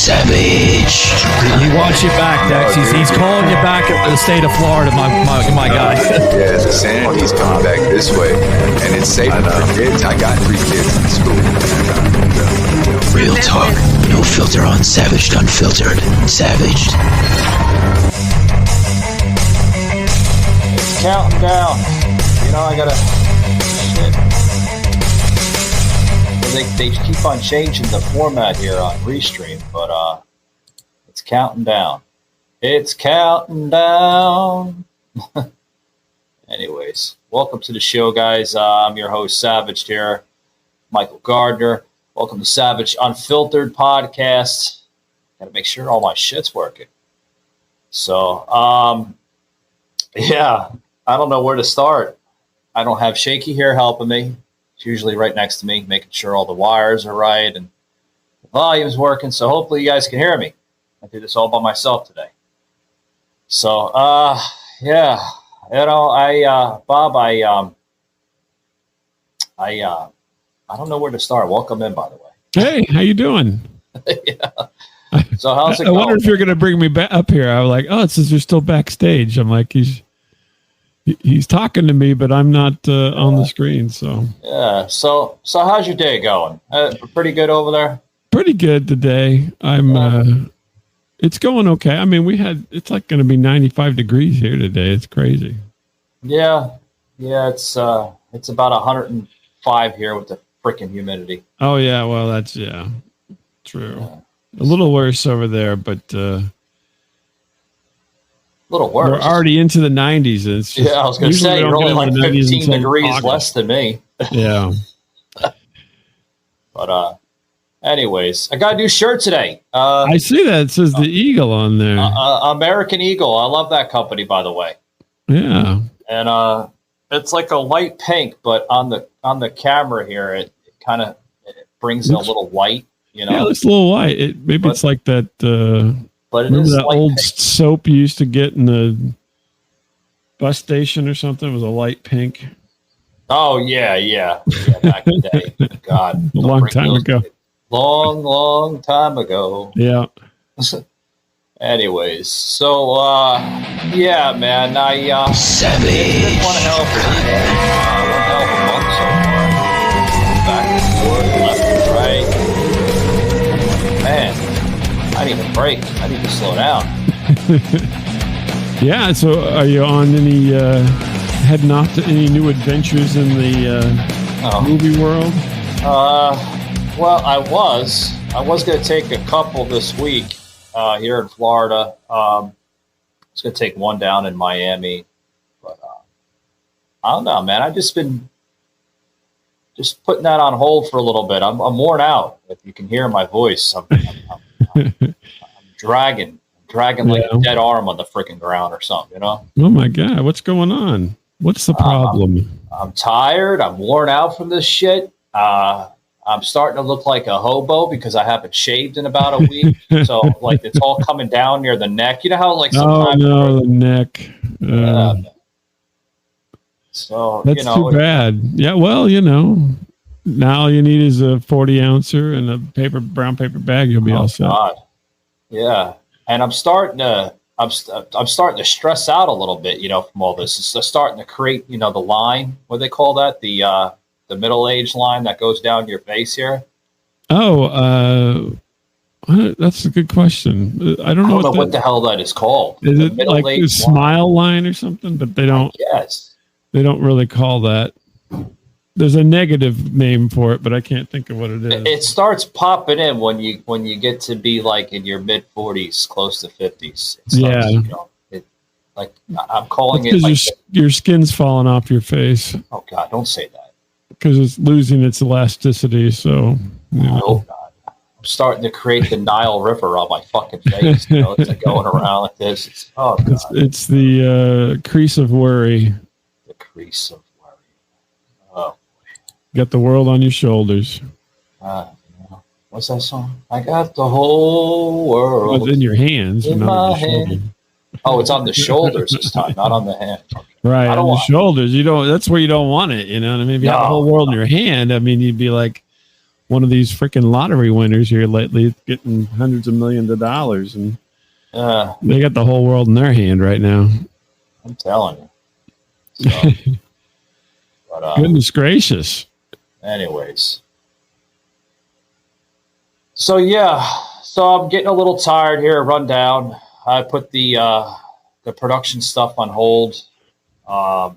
Savage. He wants you back, Dex. He's calling you back to the state of Florida, my guy. Yeah, the sanity's coming back this way. And it's safe for kids. I got 3 kids in school. Real talk. No filter on Savaged Unfiltered. Savaged. It's counting down. You know, I gotta... Shit. They keep on changing the format here on Restream, but it's counting down. It's counting down. Anyways, welcome to the show, guys. I'm your host, Savage here, Michael Gardner. Welcome to Savage Unfiltered Podcast. Gotta make sure all my shit's working. So, yeah, I don't know where to start. I don't have Shaky here helping me. It's usually right next to me, making sure all the wires are right and the volume's working. So hopefully you guys can hear me. I do this all by myself today. So, yeah, you know, Bob, I don't know where to start. Welcome in, by the way. Hey, how you doing? Yeah. So how's it I going? wonder if you're going to bring me back up here. I was like, oh, it says you're still backstage. I'm like, he's talking to me, but I'm not on the screen. So yeah. So how's your day going? Pretty good over there. Pretty good today. It's going okay. I mean, it's like going to be 95 degrees here today. It's crazy. Yeah. It's about 105 here with the freaking humidity. Oh yeah. Well, that's true. Yeah. A little worse over there, but a little worse. We're already into the 90s. It's just, I was going to say you're only like 15 degrees less than me. Yeah. But anyways, I got a new shirt today. I see that it says the Eagle on there. American Eagle. I love that company, by the way. Yeah. And it's like a light pink, but on the camera here, it kind of brings in a little white. You know, yeah, it's a little white. It's like that. But it remember is that old pink. soap you used to get in the bus station or something? It was a light pink. Oh yeah. Back in the day, God, a long time ago. Long time ago. Yeah. Anyways, so yeah, man, I Savage. It's been one hell of a month so far. Back and forth, left and right. Man, I need a break. I need to slow down. Yeah. So, are you on any heading off to any new adventures in the movie world? Well, I was going to take a couple this week here in Florida. I was going to take one down in Miami, but I don't know, man. I've just been putting that on hold for a little bit. I'm worn out. If you can hear my voice, I'm dragging like a dead arm on the freaking ground or something, you know? Oh my God. What's going on? What's the problem? I'm tired. I'm worn out from this shit. I'm starting to look like a hobo because I haven't shaved in about a week. So like it's all coming down near the neck. You know how like sometimes the neck. So that's too bad. Yeah, well, now all you need is a 40 ouncer and a brown paper bag. You'll be all set. God. Yeah, and I'm starting to stress out a little bit, from all this. It's starting to create, the line. What do they call that? The middle-age line that goes down your face here. Oh, that's a good question. I don't know what the hell that is called. Is it like the smile line or something? But they don't. Yes. They don't really call that. There's a negative name for it, but I can't think of what it is. It starts popping in when you get to be like in your mid 40s, close to 50s. I'm calling it like your skin's falling off your face. Oh God, don't say that. Because it's losing its elasticity. So oh God, I'm starting to create the Nile River on my fucking face. It's like going around like this. It's the crease of worry. The crease of worry. Oh. Got the world on your shoulders. What's that song? I got the whole world in your hands. In my hand. Oh, it's on the shoulders this time, not on the hand. Right, on the shoulders. That's where you don't want it. You know what I mean? If you have the whole world in your hand, I mean, you'd be like, one of these freaking lottery winners here lately, getting hundreds of millions of dollars, and they got the whole world in their hand right now. I'm telling you. So, but, goodness gracious. Anyways. So I'm getting a little tired here, run down. I put the production stuff on hold. My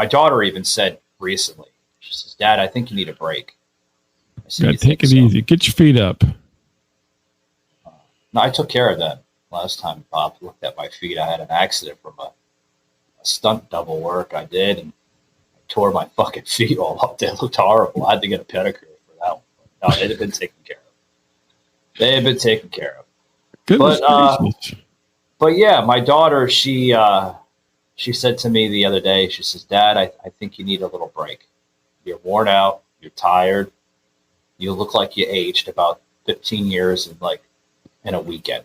daughter even said recently, she says, "Dad, I think you need a break." I said, "Gotta take it easy. Get your feet up." No, I took care of that last time Bob looked at my feet. I had an accident from a stunt double work I did, and I tore my fucking feet all up. They looked horrible. I had to get a pedicure for that one. No, they'd have been taken care of. They had been taken care of. Goodness but yeah, my daughter, she said to me the other day, she says, "Dad, I think you need a little break. You're worn out. You're tired. You look like you aged about 15 years in a weekend."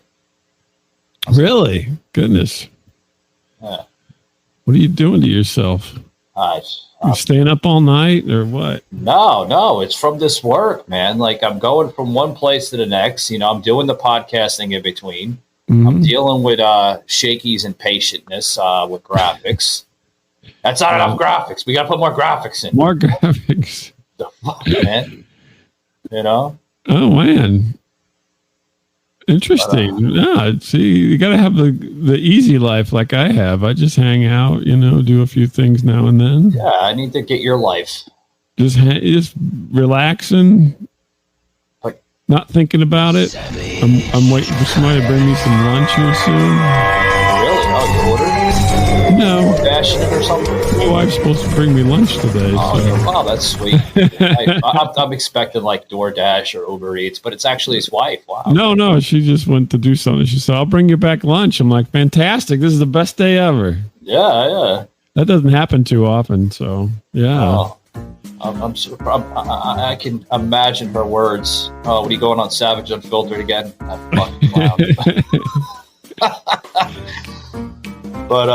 Really? Goodness. Yeah. What are you doing to yourself? You staying up all night or what? No, it's from this work, man. Like, I'm going from one place to the next. I'm doing the podcasting in between. Mm-hmm. I'm dealing with shakies and patientness with graphics. That's not enough graphics. We got to put more graphics in. More graphics. The fuck, man. Oh, man. Interesting. See, you got to have the easy life like I have. I just hang out, do a few things now and then. Yeah, I need to get your life. Just relaxing, not thinking about it. I'm waiting for somebody to bring me some lunch here soon. Really? Oh, you ordered? No. Dashing it or something? My wife's supposed to bring me lunch today. Wow, that's sweet. I'm expecting like DoorDash or Uber Eats, but it's actually his wife. Wow. No, she just went to do something. She said, "I'll bring you back lunch." I'm like, "Fantastic. This is the best day ever." Yeah. That doesn't happen too often, so yeah. I'm super. I can imagine her words. Oh, what are you going on Savage Unfiltered again? That fucking clown. But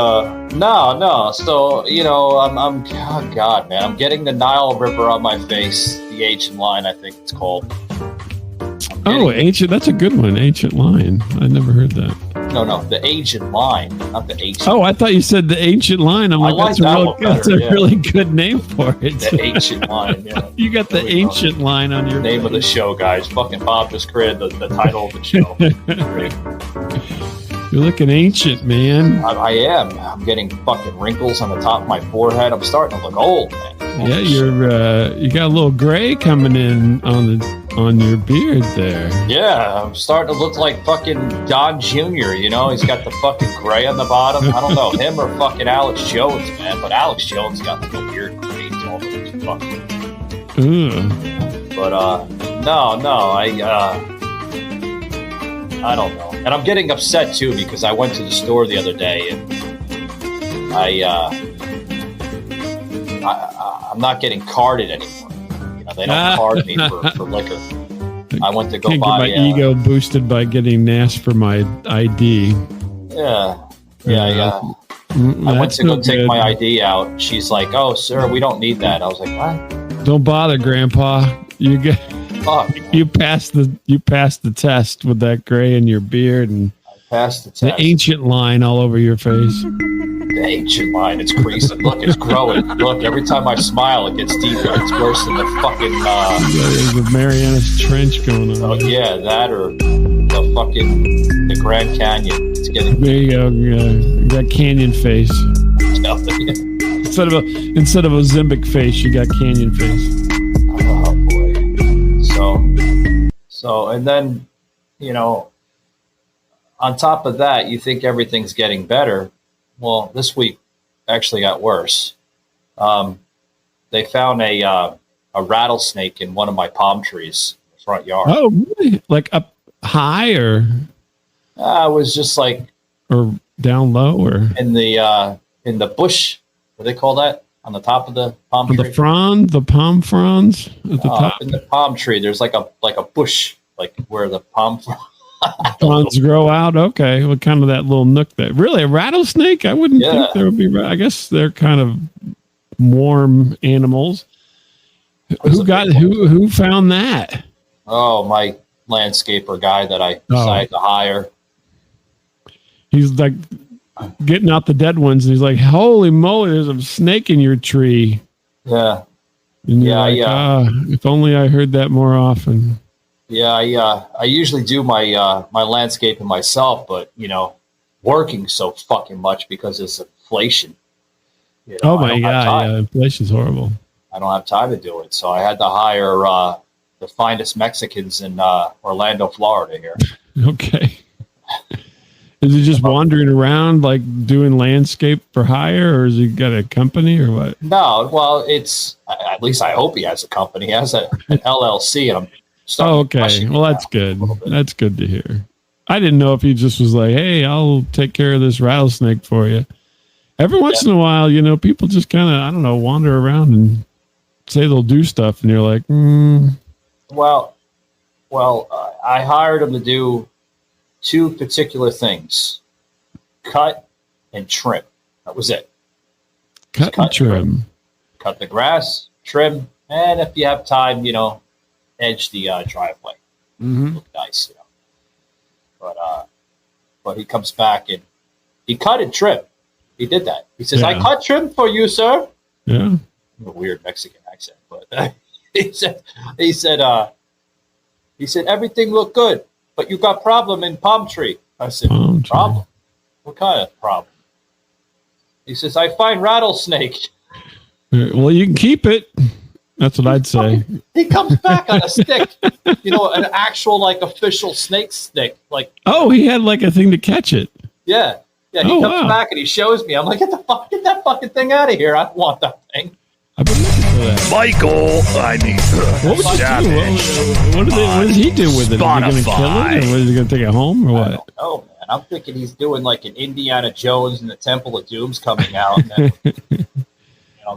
no. So I'm oh God, man. I'm getting the Nile River on my face. The ancient line, I think it's called. Ancient. That's a good one. Ancient line. I never heard that. No, the ancient line, not the ancient. Oh, I thought you said the ancient line. I'm like, that's a really good name for it. The ancient line. Yeah. You got the ancient line on your name of the show, guys. Fucking Bob just created the title of the show. Great. You're looking ancient, man. I am. I'm getting fucking wrinkles on the top of my forehead. I'm starting to look old, man. Yeah, you got a little gray coming in on your beard there. Yeah, I'm starting to look like fucking Don Jr., He's got the fucking gray on the bottom. I don't know, him or fucking Alex Jones, man. But Alex Jones got like a weird gray to all of his fucking. But, no, I don't know. And I'm getting upset, too, because I went to the store the other day, and I'm not getting carded anymore. They don't card me for liquor. I went to go Can't buy... get my ego boosted by getting asked for my ID. Yeah. I went to go take my ID out. She's like, "Oh, sir, we don't need that." I was like, "What?" Don't bother, Grandpa. You get... Fuck, you passed the test with that gray in your beard and I passed the test. The ancient line all over your face. The ancient line, it's creasing. Look, it's growing. Look, every time I smile, it gets deeper. It's worse than the fucking there's the Marianas Trench going on. Oh yeah, that or the Grand Canyon. It's getting there. You go. You got canyon face. Instead of a Ozempic face, you got canyon face. Oh boy. So, and then, on top of that, you think everything's getting better. Well, this week actually got worse. They found a rattlesnake in one of my palm trees in the front yard. Oh, really? Like up high or? It was just like. Or down low or? In the bush. What do they call that? On the top of the palm tree? The palm fronds at the top? In the palm tree, there's like a bush, like where the palm fronds grow out. Okay. What kind of that little nook there? Really, a rattlesnake? I wouldn't think there would be. I guess they're kind of warm animals. Who found that? Oh, my landscaper guy that I decided to hire. He's like getting out the dead ones, and he's like, "Holy moly, there's a snake in your tree." Yeah. And you're if only I heard that more often. Yeah, I usually do my my landscaping myself, but working so fucking much because it's inflation. Oh my god, yeah, inflation's horrible. I don't have time to do it, so I had to hire the finest Mexicans in Orlando, Florida here. Okay. Is he just wandering around like doing landscape for hire, or has he got a company or what? No, well, it's at least I hope he has a company. He has an LLC, and I'm starting to question well, that's good. That's good to hear. I didn't know if he just was like, "Hey, I'll take care of this rattlesnake for you." Every once in a while, people just kind of, I don't know, wander around and say they'll do stuff, and you're like, Well, I hired him to do two particular things: cut and trim. That was it. Cut and trim. Cut the grass, trim, and if you have time, edge the driveway. Look nice, But he comes back and he cut and trim. He did that. He says, "I cut trim for you, sir." Yeah. A weird Mexican accent, but he said everything looked good, but you got problem in palm tree. I said, problem? What kind of problem? He says, "I find rattlesnake." Well, you can keep it. That's what I'd say. He comes back on a stick, an actual official snake stick. He had like a thing to catch it. Yeah. Yeah, he comes back and he shows me. I'm like, get that fucking thing out of here. I don't want that thing. I've been looking for that. Michael, I need what does he do with it? Is he going to kill it, or is he going to take it home, or what? I don't know, man. I'm thinking he's doing like an Indiana Jones and the Temple of Doom's coming out. And then,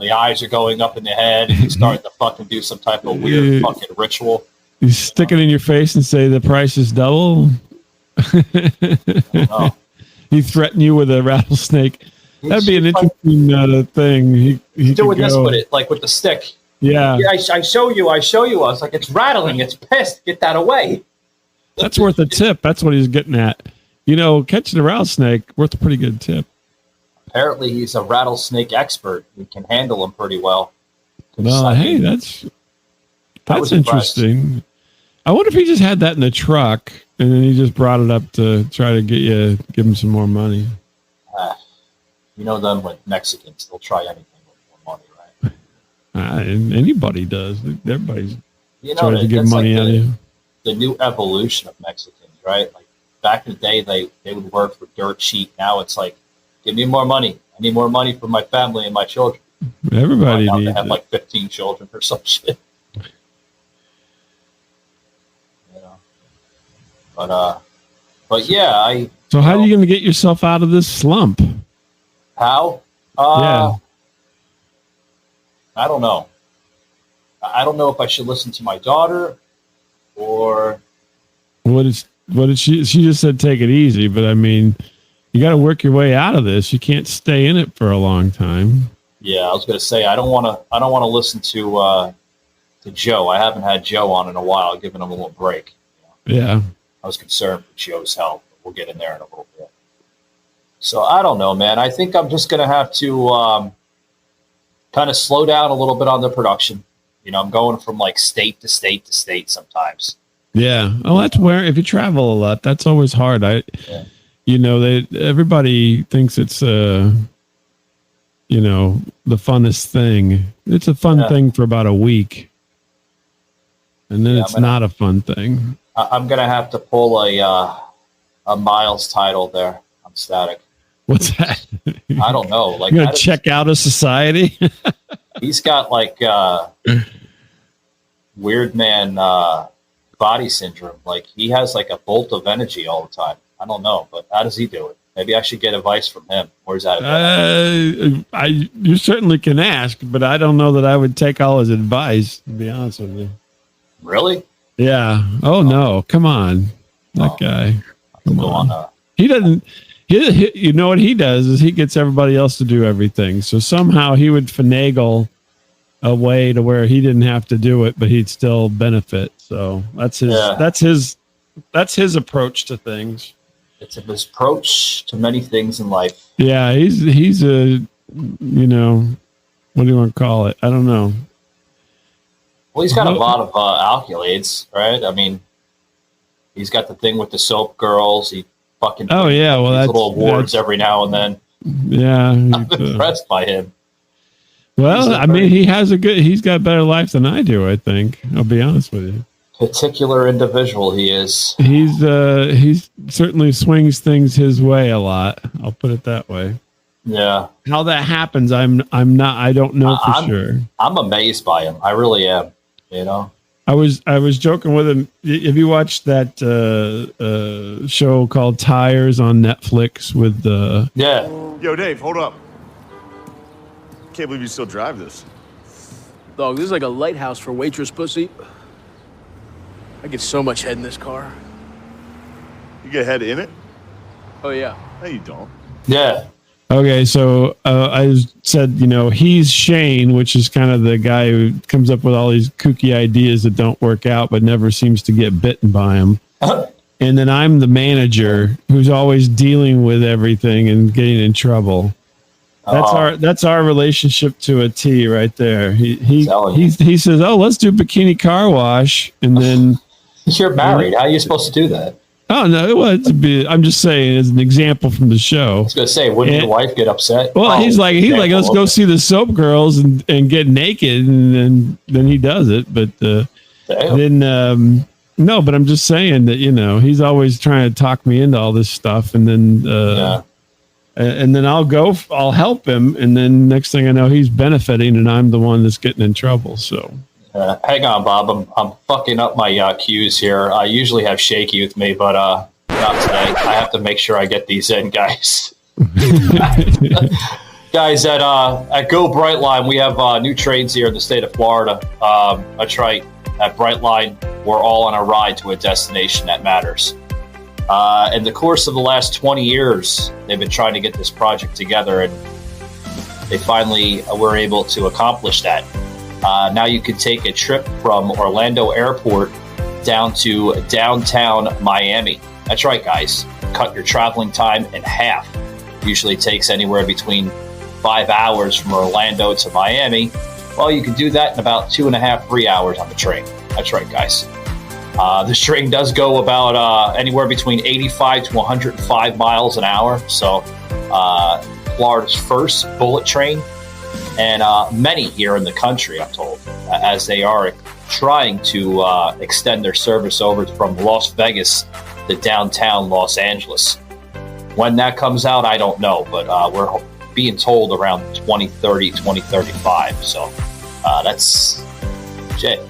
the eyes are going up in the head, and he's starting to fucking do some type of weird fucking ritual. You stick it in your face and say the price is double? No. He threatened you with a rattlesnake. That'd be an interesting thing. He's doing this with it, like with the stick. Yeah. I show you. I was like, it's rattling. It's pissed. Get that away. That's worth a tip. That's what he's getting at. Catching a rattlesnake, worth a pretty good tip. Apparently, he's a rattlesnake expert. He can handle them pretty well. Well, hey, that's interesting. I wonder if he just had that in the truck and then he just brought it up to try to give him some more money. Them with Mexicans, they'll try anything with more money, right? Anybody does. Everybody's trying to get money out of you. The new evolution of Mexicans, right? Like back in the day, they would work for dirt cheap. Now it's like, give me more money. I need more money for my family and my children. Everybody needs to have it. like 15 children or some shit. But yeah, So how are you going to get yourself out of this slump? How? Yeah. I don't know. I don't know if I should listen to my daughter or. What did she just said take it easy, but I mean, you got to work your way out of this. You can't stay in it for a long time. Yeah, I was going to say I don't want to listen to Joe. I haven't had Joe on in a while, giving him a little break. Yeah. I was concerned for Joe's health. We'll get in there in a little bit. So I don't know, man. I think I'm just going to have to kind of slow down a little bit on the production. I'm going from like state to state to state sometimes. Yeah. Oh, that's where if you travel a lot, that's always hard. Everybody thinks it's the funnest thing. It's a fun thing for about a week, and then it's not a fun thing. I'm gonna have to pull a Miles title there. I'm static. What's that? I don't know. Like, you're gonna check out of society. He's got like weird man body syndrome. Like he has like a bolt of energy all the time. I don't know, but how does he do it? Maybe I should get advice from him. Where's that? You certainly can ask, but I don't know that I would take all his advice, to be honest with you. Really? Yeah. Oh no! Come on, that guy. Come on. He doesn't. You know what he does is he gets everybody else to do everything. So somehow he would finagle a way to where he didn't have to do it, but he'd still benefit. So that's his approach to things. It's his approach to many things in life. Yeah, he's a, you know, what do you want to call it? I don't know. Well, he's got a lot of accolades, right? I mean, he's got the thing with the soap girls. He fucking well, that's little awards every now and then. Yeah, I'm impressed by him. Well, I mean, he's got a better life than I do, I think. I'll be honest with you. Particular individual he is. He's certainly swings things his way a lot. I'll put it that way. Yeah. How that happens, I don't know for sure. I'm amazed by him. I really am. You know. I was joking with him. Have you watched that show called Tires on Netflix with the? Yeah. Yo, Dave, hold up. Can't believe you still drive this. Dog, this is like a lighthouse for waitress pussy. I get so much head in this car. You get head in it? Oh, yeah. No, you don't. Yeah. Okay, so I said, you know, he's Shane, which is kind of the guy who comes up with all these kooky ideas that don't work out, but never seems to get bitten by them. And then I'm the manager who's always dealing with everything and getting in trouble. That's our relationship to a T right there. He says, "Oh, let's do bikini car wash," and then you're married. How are you supposed to do that? Oh no! I'm just saying as an example from the show. I was gonna say, wouldn't your wife get upset? Well, he's like, let's go see the soap girls and get naked, and then he does it. But then no, but I'm just saying that, you know, he's always trying to talk me into all this stuff, and then and then I'll help him, and then next thing I know, he's benefiting, and I'm the one that's getting in trouble. So. Hang on, Bob. I'm fucking up my cues here. I usually have Shaky with me, but not today. I have to make sure I get these in, guys. Guys, at Go Brightline, we have new trains here in the state of Florida. That's right. At Brightline, we're all on a ride to a destination that matters. In the course of the last 20 years, they've been trying to get this project together, and they finally were able to accomplish that. Now you can take a trip from Orlando Airport down to downtown Miami. That's right, guys. Cut your traveling time in half. Usually takes anywhere between 5 hours from Orlando to Miami. Well, you can do that in about 2.5, 3 hours on the train. That's right, guys. This train does go about anywhere between 85 to 105 miles an hour. So Florida's first bullet train. And many here in the country, I'm told, as they are trying to extend their service over from Las Vegas to downtown Los Angeles. When that comes out, I don't know, but we're being told around 2030, 2035. So that's shit.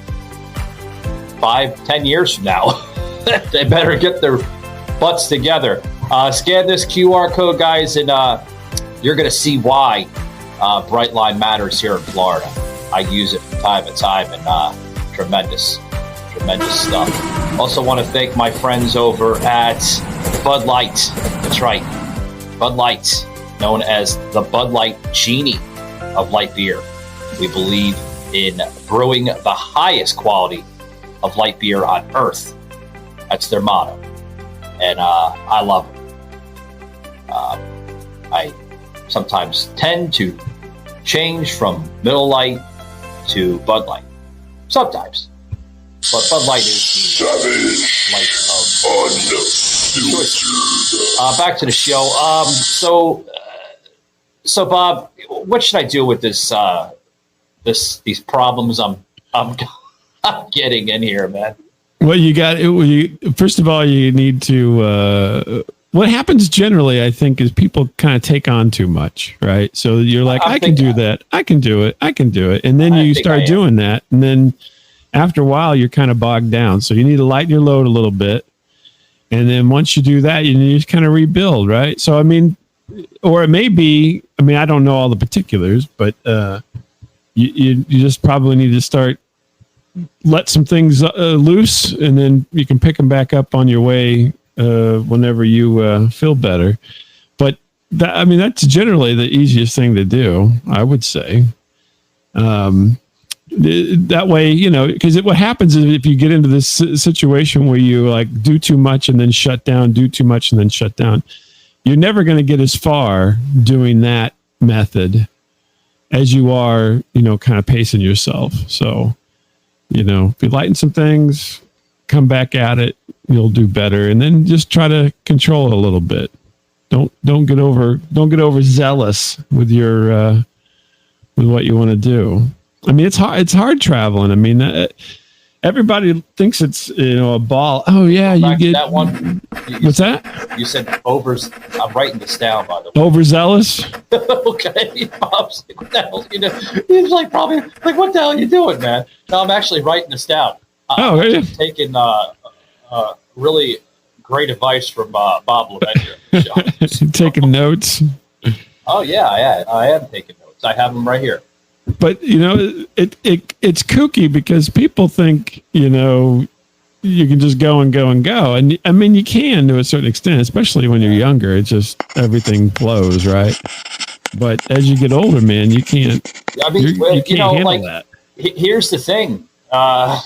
5-10 years from now, they better get their butts together. Scan this QR code, guys, and you're going to see why Brightline matters here in Florida. I use it from time to time, and tremendous stuff. Also want to thank my friends over at Bud Light. That's right, Bud Light, known as the Bud Light Genie of light beer. We believe in brewing the highest quality of light beer on earth. That's their motto, and I love it. I sometimes tend to change from Miller Lite to Bud Light. Sometimes. But Bud Light is the light of choice. Back to the show. So Bob, what should I do with this these problems I'm getting in here, man? Well, first of all, you need to what happens generally, I think, is people kind of take on too much, right? So you're like, I can do that. I can do it. And then you start doing that. And then after a while, you're kind of bogged down. So you need to lighten your load a little bit. And then once you do that, you need to kind of rebuild, right? So, I mean, or it may be, I mean, I don't know all the particulars, but you just probably need to start, let some things loose, and then you can pick them back up on your way whenever you feel better. But that's generally the easiest thing to do, I would say. that way, because what happens is if you get into this situation where you like do too much and then shut down, do too much and then shut down, you're never going to get as far doing that method as you are, kind of pacing yourself. So, if you lighten some things, come back at it, you'll do better. And then just try to control it a little bit. Don't get overzealous with your, with what you want to do. I mean, it's hard traveling. I mean, everybody thinks it's, a ball. Oh yeah. You get that one. What's that? You said I'm writing this down, by the way. Overzealous. Okay. Bob's like, what the hell? He's like, probably like, what the hell are you doing, man? No, I'm actually writing this down. I'm taking really great advice from Bob Lement. Taking notes. Oh yeah, I am taking notes. I have them right here. But it's kooky because people think you can just go and go and go, and I mean you can to a certain extent, especially when you're younger. It's just everything flows, right? But as you get older, man, you can't. I mean, you can't handle that. Here's the thing. I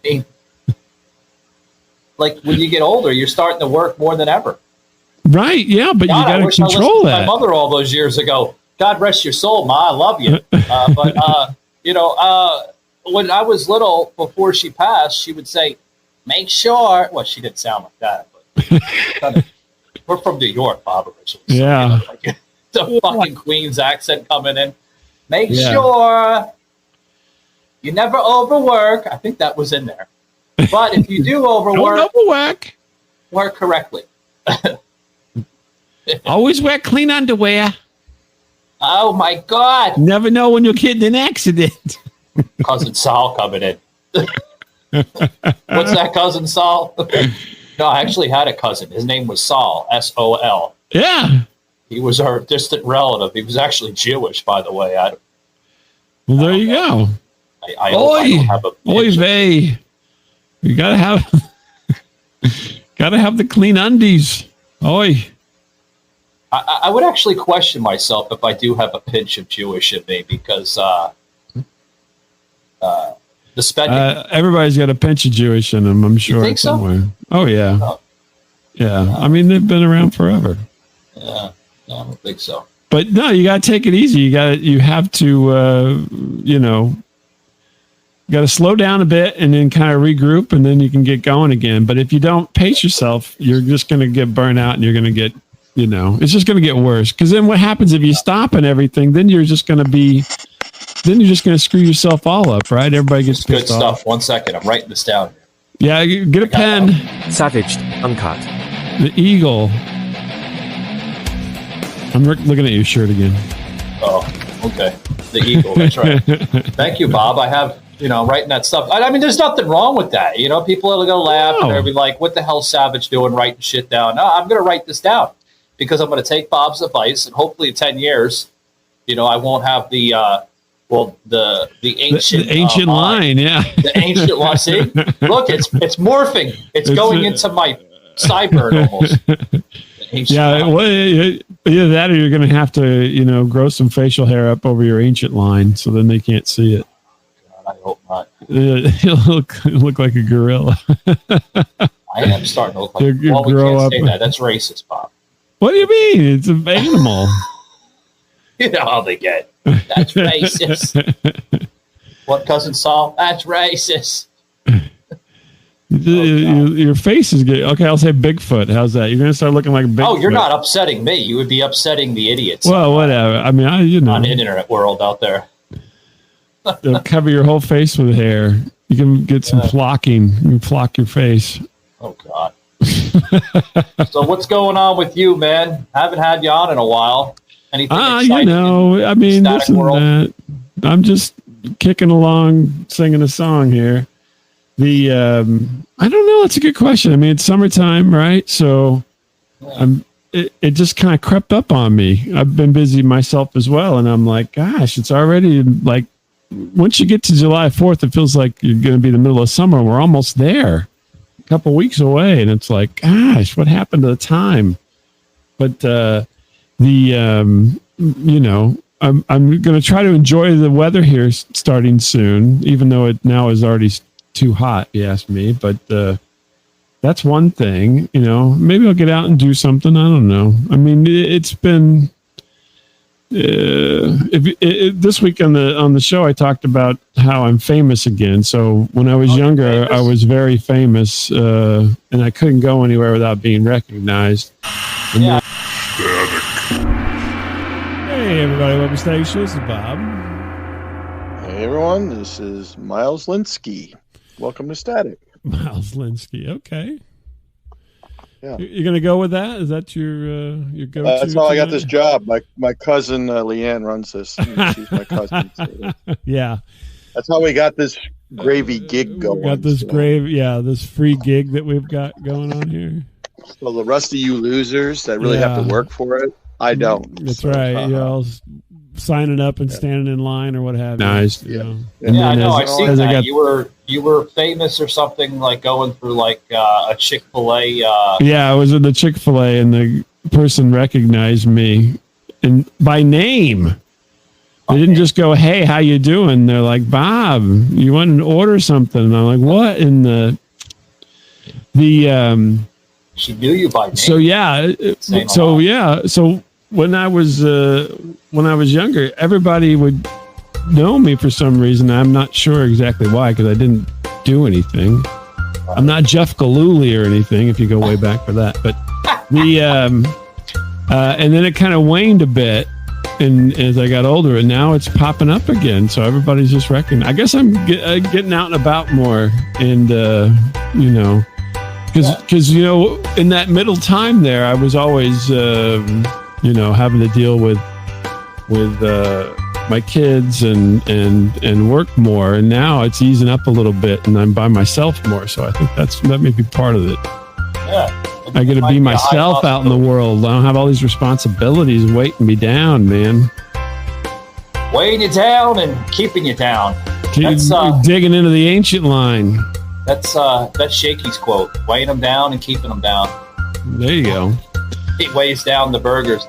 mean, like when you get older, you're starting to work more than ever. Right? Yeah, but you got to control that. My mother all those years ago. God rest your soul, Ma. I love you. But when I was little, before she passed, she would say, "Make sure." Well, she didn't sound like that, but we're from New York, Bob, originally. So, yeah, like, the fucking Queen's accent coming in. Make sure you never overwork. I think that was in there. But if you do overwork, work correctly. Always wear clean underwear. Oh my God! Never know when you'll get in an accident. Cousin Saul coming in. What's that, Cousin Saul? No, I actually had a cousin. His name was Saul, S-O-L. Yeah. He was our distant relative. He was actually Jewish, by the way. Well, there you go. I don't have a Oy vey. You gotta have the clean undies. Oi. I would actually question myself if I do have a pinch of Jewish in me because the spending. Everybody's got a pinch of Jewish in them, I'm sure. You think somewhere. So? Oh yeah, yeah. I mean, they've been around forever. Yeah, no, I don't think so. But no, you got to take it easy. You have to, you got to slow down a bit and then kind of regroup, and then you can get going again. But if you don't pace yourself, you're just going to get burnt out, and you're going to get. It's just going to get worse. Because then what happens if you stop and everything? Then you're just going to screw yourself all up, right? Everybody gets pissed good off. Stuff. 1 second, I'm writing this down. Yeah, get a pen. Savaged, uncut. The Eagle. I'm looking at your shirt again. Oh, okay. The Eagle. That's right. Thank you, Bob. I have, writing that stuff. I mean, there's nothing wrong with that. People are going to laugh and they'll be like, what the hell's Savage doing writing shit down? No, I'm going to write this down. Because I'm going to take Bob's advice, and hopefully in 10 years, I won't have the ancient line, yeah, the ancient line. See, look, it's morphing. It's going into my sideburn almost. Yeah, well, either that or you're going to have to, grow some facial hair up over your ancient line, so then they can't see it. God, I hope not. It'll look like a gorilla. I am starting to look like. Well, we can't say that. That's racist, Bob. What do you mean? It's an animal. You know how they get. That's racist. What, Cousin Saul? That's racist. Your face is good. Okay, I'll say Bigfoot. How's that? You're going to start looking like Bigfoot. Oh, you're not upsetting me. You would be upsetting the idiots. Well, whatever. I mean, on the internet world out there. They'll cover your whole face with hair. You can get some flocking. You can flock your face. Oh, God. So what's going on with you, man? I haven't had you on in a while. Anything exciting? I mean, this and that. I'm just kicking along, singing a song here. I don't know. It's a good question. I mean, it's summertime, right? So it just kind of crept up on me. I've been busy myself as well. And I'm like, gosh, it's already like, once you get to July 4th, it feels like you're going to be the middle of summer. We're almost there. Couple weeks away, and it's like, gosh, what happened to the time? But I'm going to try to enjoy the weather here starting soon, even though it now is already too hot, you ask me. But that's one thing, you know. Maybe I'll get out and do something. I don't know. I mean, it's been this week on the show I talked about how I'm famous again. So when I was younger, I was very famous, and I couldn't go anywhere without being recognized. Yeah. Hey everybody, welcome to Static Show. This is Bob. Hey everyone, this is Miles Linsky. Welcome to Static. Miles Linsky. Okay. Yeah. You're gonna go with that? Is that your go-to? That's how I got this job. My cousin Leanne runs this. She's my cousin. So yeah. That's how we got this gravy gig going. We got this this free gig that we've got going on here. So the rest of you losers that really have to work for it, I don't. That's right. You all signing up and standing in line or what have you. Nice. Yeah. I know. I've seen that. You were famous or something, like going through like a Chick-fil-A. Yeah, I was at the Chick-fil-A and the person recognized me and by name. They didn't just go, "Hey, how you doing?" They're like, "Bob, you want to order something?" And I'm like, "What?" In the She knew you by name. So So when I was younger, everybody would know me for some reason. I'm not sure exactly why, because I didn't do anything. I'm not Jeff Galooly or anything, if you go way back for that. But and then it kind of waned a bit, and as I got older, and now it's popping up again. So everybody's just recognizing. I guess I'm getting out and about more, and you know. Because in that middle time there, I was always having to deal with my kids and work more, and now it's easing up a little bit, and I'm by myself more. So I think that may be part of it. Yeah, I get to be myself out in the world. I don't have all these responsibilities weighting me down, man. Weighing you down and keeping you down. That's digging into the ancient line. That's Shakey's quote: weighing them down and keeping them down. There you go. He weighs down the burgers.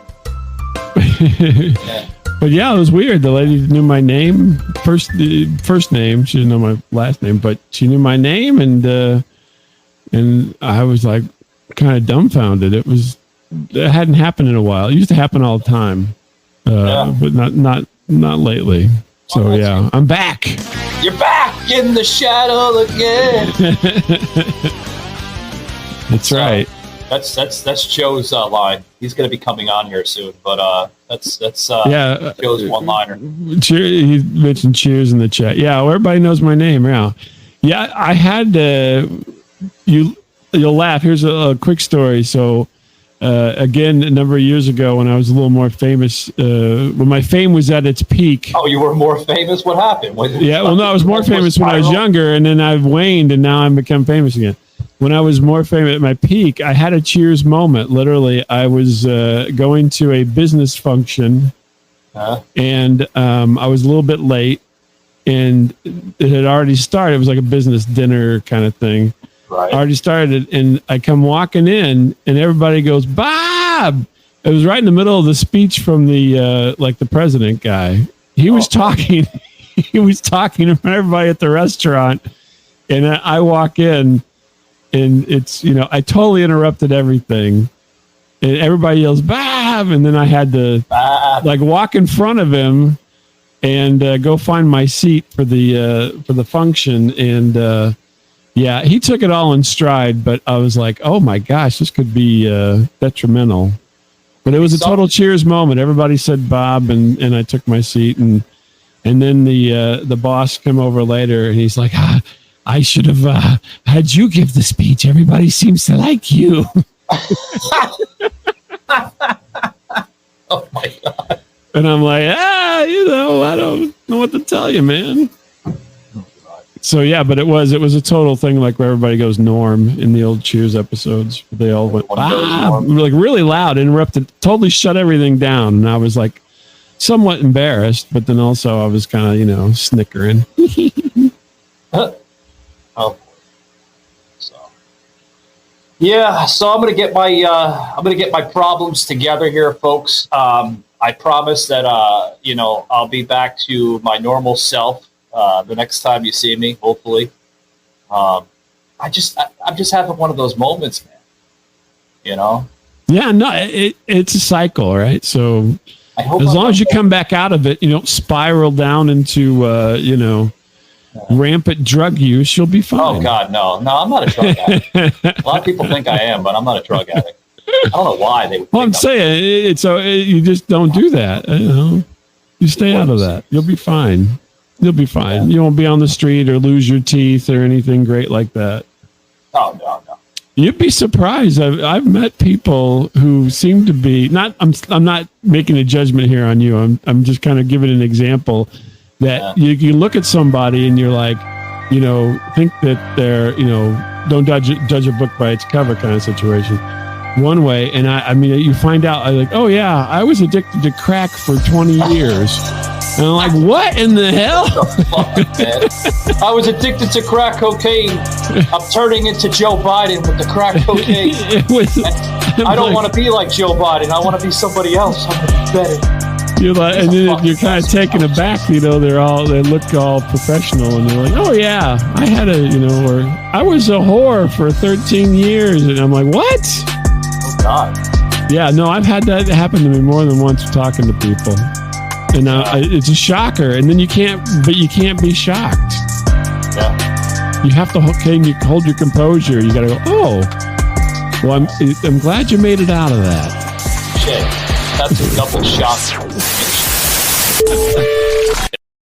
Yeah. But yeah, it was weird. The lady knew my name, first name. She didn't know my last name, but she knew my name, and I was like kind of dumbfounded. It hadn't happened in a while. It used to happen all the time, but not lately. So yeah, I'm back. You're back in the shadow again. That's right. That's Joe's line. He's going to be coming on here soon, but that's Joe's one-liner. He mentioned cheers in the chat. Yeah, well, everybody knows my name. Yeah. I had you'll laugh. Here's a quick story. So again, a number of years ago, when I was a little more famous, when my fame was at its peak. Oh, you were more famous? What happened? I was more famous when I was younger, and then I've waned, and now I've become famous again. When I was more famous at my peak, I had a cheers moment. Literally, I was going to a business function, and I was a little bit late, and it had already started. It was like a business dinner kind of thing. Right. Already started, and I come walking in, and everybody goes, "Bob!" It was right in the middle of the speech from the the president guy. He was talking. He was talking to everybody at the restaurant, and I walk in. And it's, I totally interrupted everything. And everybody yells, "Bob!" And then I had to walk in front of him and go find my seat for the function. And he took it all in stride. But I was like, oh my gosh, this could be detrimental. But it was a total cheers moment. Everybody said Bob, and I took my seat. And then the boss came over later, and he's like, I should have had you give the speech. Everybody seems to like you. Oh my God. And I'm like, I don't know what to tell you, man. So yeah, but it was a total thing, like where everybody goes Norm in the old Cheers episodes. They all went, like really loud, interrupted, totally shut everything down. And I was like somewhat embarrassed, but then also I was kind of, snickering. Oh, so I'm gonna get my problems together here, folks. I promise that, I'll be back to my normal self the next time you see me, hopefully. I'm just having one of those moments, man. Yeah, no, it's a cycle, right? So I hope as long as you come back out of it, you don't spiral down into, rampant drug use, you'll be fine. Oh, God, no, I'm not a drug addict. A lot of people think I am, but I'm not a drug addict. I don't know why they would. Well, I'm saying you just don't do that. You stay out of that. You'll be fine. You'll be fine. You won't be on the street or lose your teeth or anything great like that. Oh, no. You'd be surprised. I've met people who seem to be not. I'm not making a judgment here on you. I'm just kind of giving an example that you look at somebody and you're like, think that they're don't judge a book by its cover kind of situation. One way, and I mean, you find out like, oh yeah, I was addicted to crack for 20 years, and I'm like, what in the hell? I was addicted to crack cocaine. I'm turning into Joe Biden with the crack cocaine. I don't want to be like Joe Biden. I want to be somebody else. I'm gonna be better. You're like, and then you're kind of taken aback. They look all professional, and you're like, oh yeah, I had or I was a whore for 13 years, and I'm like, what? God. Yeah, no, I've had that happen to me more than once talking to people, and it's a shocker. And then you can't be shocked. Yeah, you have to hold your composure. You got to go. Oh, well, I'm glad you made it out of that. Shit, that's a double shock.